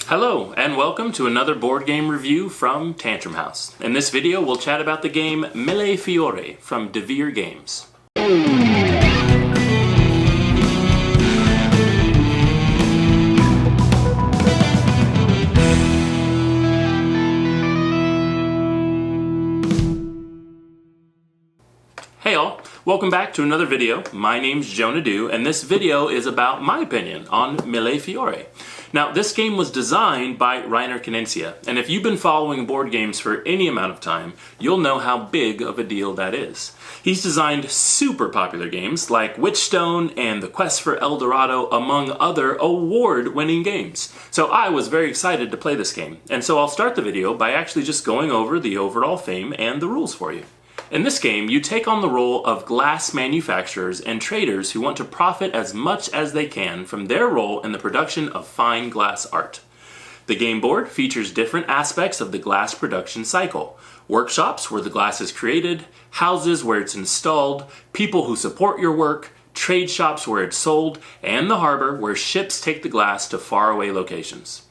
Hello, and welcome to another board game review from Tantrum House. In this video, we'll chat about the game Mille Fiori from DeVere Games. Hey all, welcome back to another video. My name's Jonah Dew, and this video is about my opinion on Mille Fiori. Now, this game was designed by Reiner Knizia, and if you've been following board games for any amount of time, you'll know how big of a deal that is. He's designed super popular games like Witchstone and The Quest for El Dorado, among other award-winning games. So I was very excited to play this game, and so I'll start the video by actually just going over the overall theme and the rules for you. In this game, you take on the role of glass manufacturers and traders who want to profit as much as they can from their role in the production of fine glass art. The game board features different aspects of the glass production cycle: workshops where the glass is created, houses where it's installed, people who support your work, trade shops where it's sold, and the harbor where ships take the glass to faraway locations.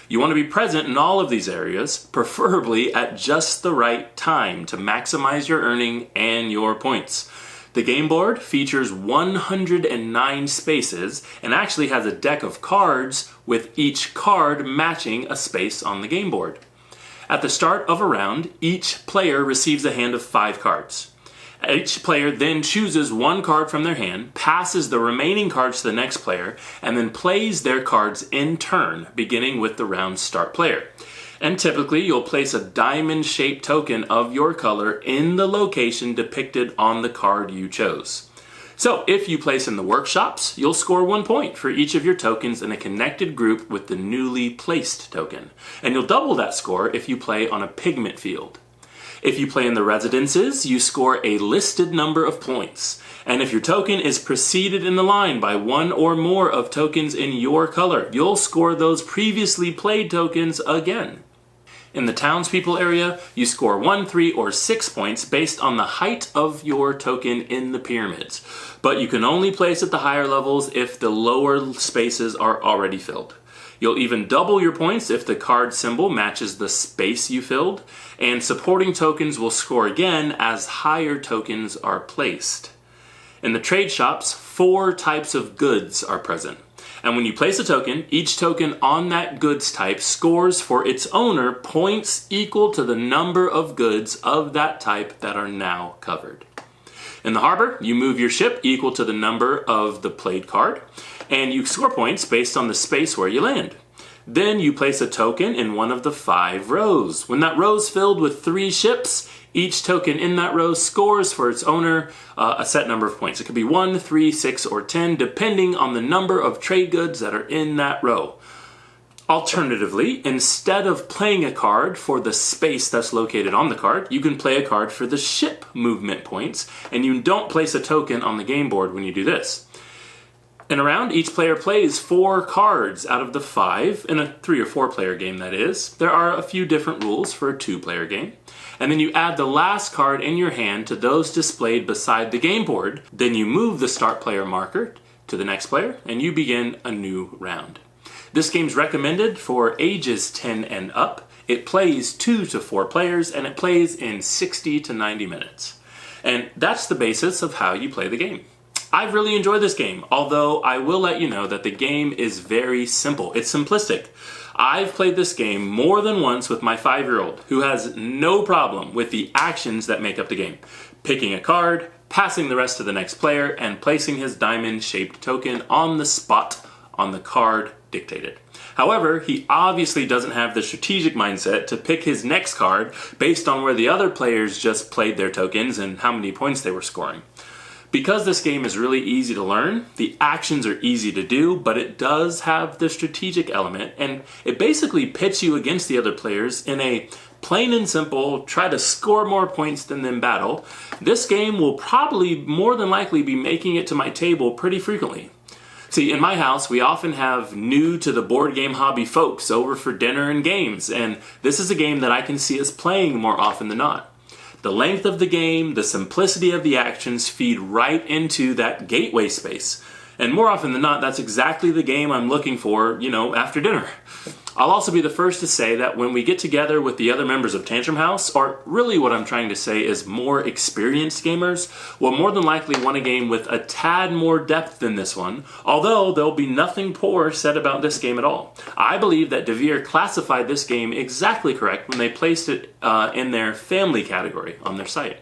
You want to be present in all of these areas, preferably at just the right time to maximize your earning and your points. The game board features 109 spaces and actually has a deck of cards with each card matching a space on the game board. At the start of a round, each player receives a hand of 5 cards. Each player then chooses one card from their hand, passes the remaining cards to the next player, and then plays their cards in turn, beginning with the round's start player. And typically, you'll place a diamond-shaped token of your color in the location depicted on the card you chose. So, if you place in the workshops, you'll score 1 point for each of your tokens in a connected group with the newly placed token. And you'll double that score if you play on a pigment field. If you play in the residences, you score a listed number of points. And if your token is preceded in the line by one or more of tokens in your color, you'll score those previously played tokens again. In the townspeople area, you score 1, 3, or 6 points based on the height of your token in the pyramids. But you can only place at the higher levels if the lower spaces are already filled. You'll even double your points if the card symbol matches the space you filled, and supporting tokens will score again as higher tokens are placed. In the trade shops, 4 types of goods are present. And when you place a token, each token on that goods type scores for its owner points equal to the number of goods of that type that are now covered. In the harbor, you move your ship equal to the number of the played card, and you score points based on the space where you land. Then you place a token in one of the 5 rows. When that row is filled with 3 ships, each token in that row scores for its owner a set number of points. It could be 1, 3, 6, or 10, depending on the number of trade goods that are in that row. Alternatively, instead of playing a card for the space that's located on the card, you can play a card for the ship movement points, and you don't place a token on the game board when you do this. In a round, each player plays 4 cards out of the 5, in a 3 or 4 player game that is. There are a few different rules for a 2-player game. And then you add the last card in your hand to those displayed beside the game board. Then you move the start player marker to the next player, and you begin a new round. This game's recommended for ages 10 and up. It plays 2 to 4 players, and it plays in 60 to 90 minutes. And that's the basis of how you play the game. I've really enjoyed this game, although I will let you know that the game is very simple. It's simplistic. I've played this game more than once with my 5-year-old, who has no problem with the actions that make up the game. Picking a card, passing the rest to the next player, and placing his diamond-shaped token on the spot on the card dictated. However, he obviously doesn't have the strategic mindset to pick his next card based on where the other players just played their tokens and how many points they were scoring. Because this game is really easy to learn, the actions are easy to do, but it does have the strategic element, and it basically pits you against the other players in a plain and simple, try to score more points than them battle. This game will probably more than likely be making it to my table pretty frequently. See, in my house, we often have new to the board game hobby folks over for dinner and games, and this is a game that I can see us playing more often than not. The length of the game, the simplicity of the actions feed right into that gateway space. And more often than not, that's exactly the game I'm looking for, after dinner. I'll also be the first to say that when we get together with the other members of Tantrum House, or really what I'm trying to say is more experienced gamers, will more than likely want a game with a tad more depth than this one, although there'll be nothing poor said about this game at all. I believe that Devere classified this game exactly correct when they placed it in their family category on their site.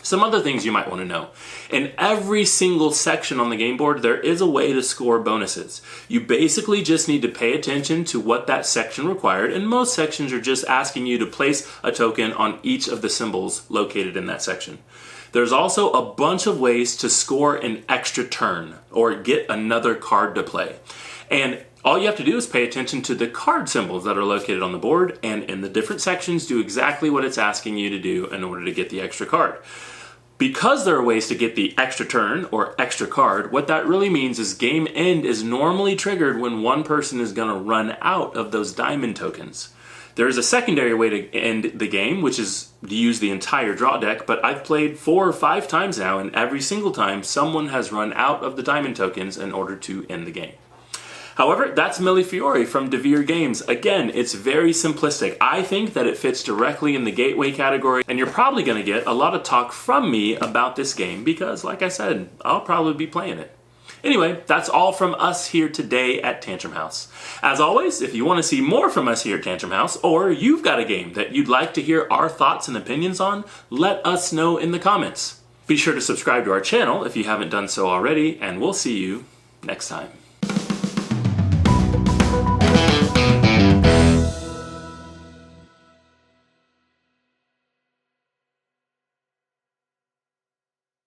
Some other things you might want to know. In every single section on the game board, there is a way to score bonuses. You basically just need to pay attention to what that section required, and most sections are just asking you to place a token on each of the symbols located in that section. There's also a bunch of ways to score an extra turn, or get another card to play. And all you have to do is pay attention to the card symbols that are located on the board, and in the different sections, do exactly what it's asking you to do in order to get the extra card. Because there are ways to get the extra turn or extra card, what that really means is game end is normally triggered when one person is going to run out of those diamond tokens. There is a secondary way to end the game, which is to use the entire draw deck, but I've played 4 or 5 times now, and every single time someone has run out of the diamond tokens in order to end the game. However, that's Mille Fiori from Devere Games. Again, it's very simplistic. I think that it fits directly in the gateway category, and you're probably going to get a lot of talk from me about this game because, like I said, I'll probably be playing it. Anyway, that's all from us here today at Tantrum House. As always, if you want to see more from us here at Tantrum House, or you've got a game that you'd like to hear our thoughts and opinions on, let us know in the comments. Be sure to subscribe to our channel if you haven't done so already, and we'll see you next time.